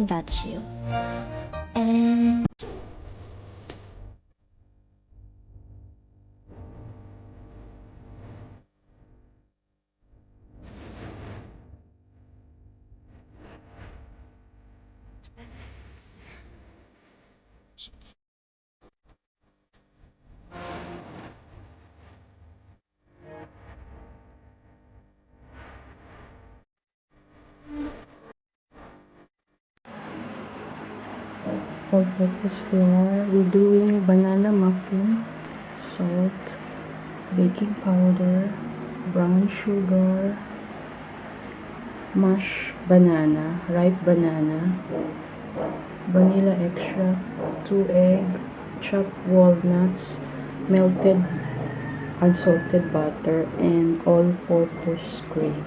got you. And for breakfast dinner, we're doing banana muffin, salt, baking powder, brown sugar, mashed banana, ripe banana, vanilla extract, 2 egg, chopped walnuts, melted unsalted butter, and all-purpose cream.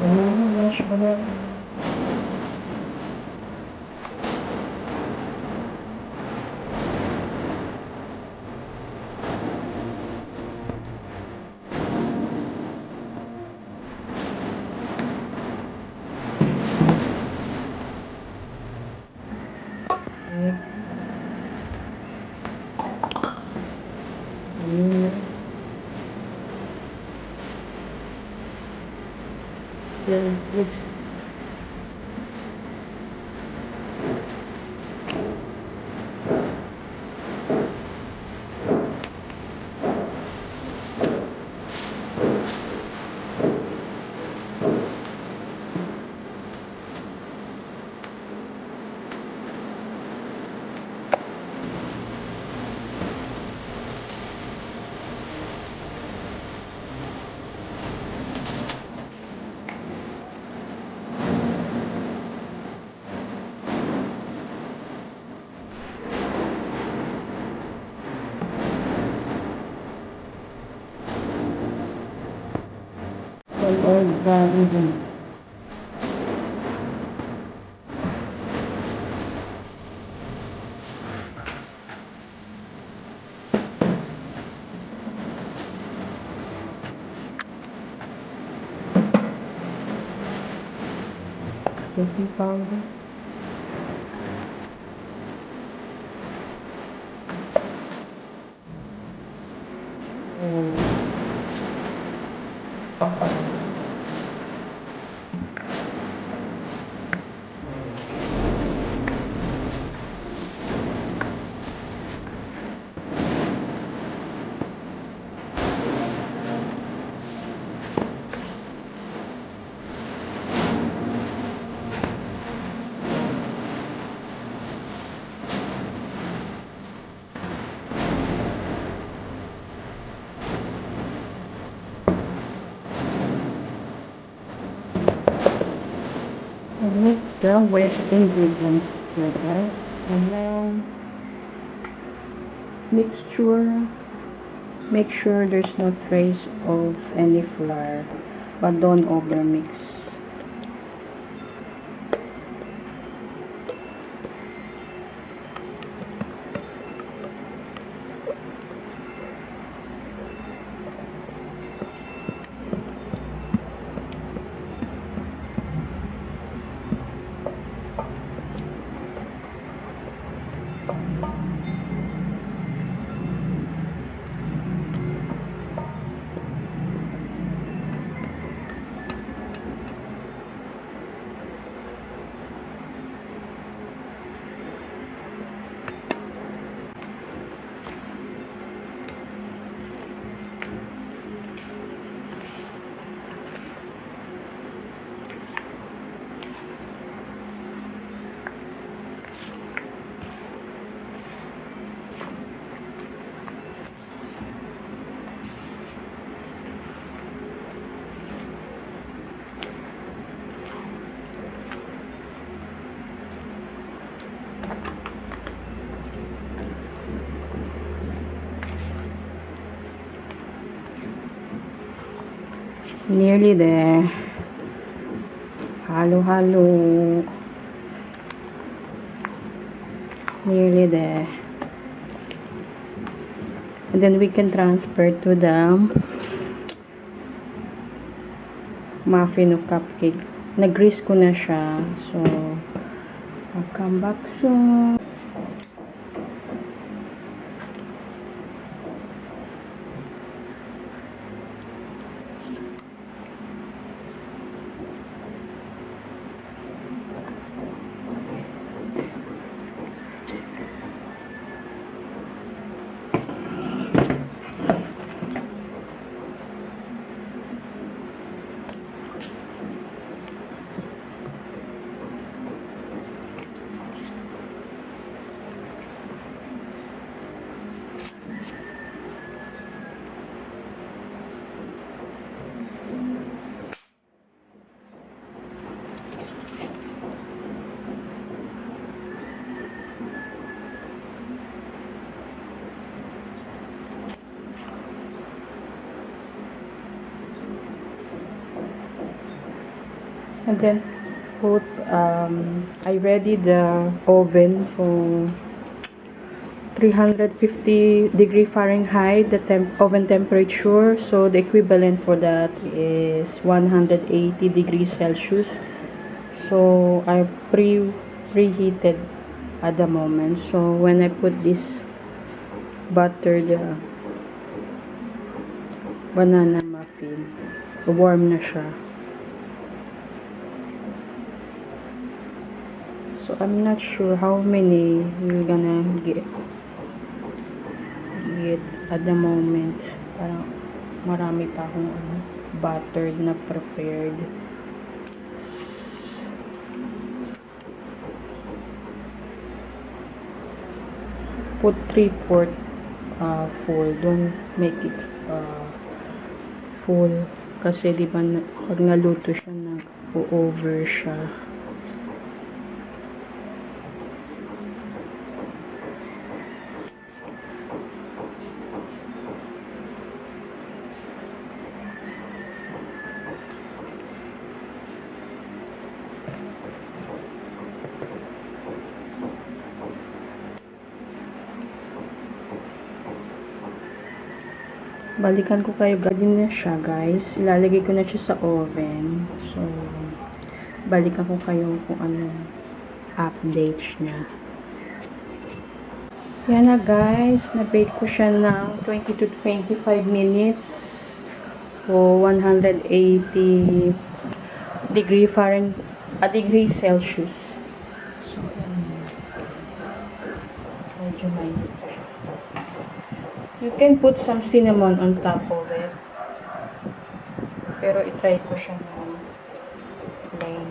Mashed banana. Yeah, let's all the baking powder. And mix the wet ingredients together, and then mixture. Make sure there's no trace of any flour, but don't over mix. Nearly there. Halo, halo. Nearly there. And then we can transfer to the muffin o cupcake. Nag-grease ko na siya. So, I'll come back soon. And then put I ready the oven for 350 Fahrenheit, the oven temperature. So the equivalent for that is 180 Celsius. So I preheated at the moment. So when I put this butter, the banana muffin, warm na siya. So I'm not sure how many we're gonna get at the moment. Parang marami pa akong buttered na prepared. Put 3/4 full. Don't make it full kasi di ba pag naluto siya nag-over siya. Balikan ko kayo, ganyan na siya guys. Ilalagay ko na siya sa oven. So, balikan ko kayo kung ano updates niya. Yan na guys, na-bake ko siya ng 20 to 25 minutes for 180 degree Celsius. So, medyo mainit. You can put some cinnamon on top of it. Pero itry ko siya ng plain.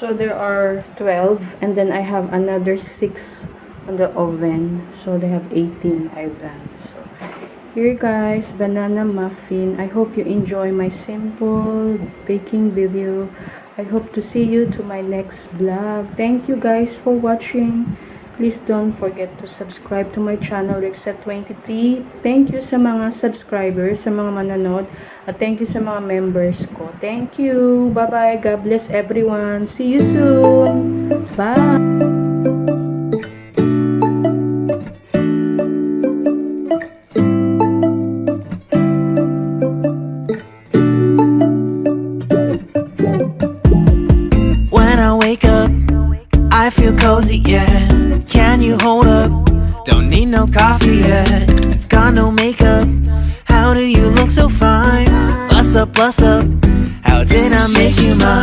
So there are 12 and then I have another 6 on the oven. So they have 18 I've done. So here guys, banana muffin. I hope you enjoy my simple baking video. I hope to see you to my next vlog. Thank you guys for watching. Please don't forget to subscribe to my channel, Rickzette23. Thank you sa mga subscribers, sa mga manonood. At thank you sa mga members ko. Thank you. Bye-bye. God bless everyone. See you soon. Bye. When I wake up, I feel cozy, yeah. Can you hold up? Don't need no coffee yet. Got no makeup. How do you look so fine? Bust up, bust up. How did I make you mine?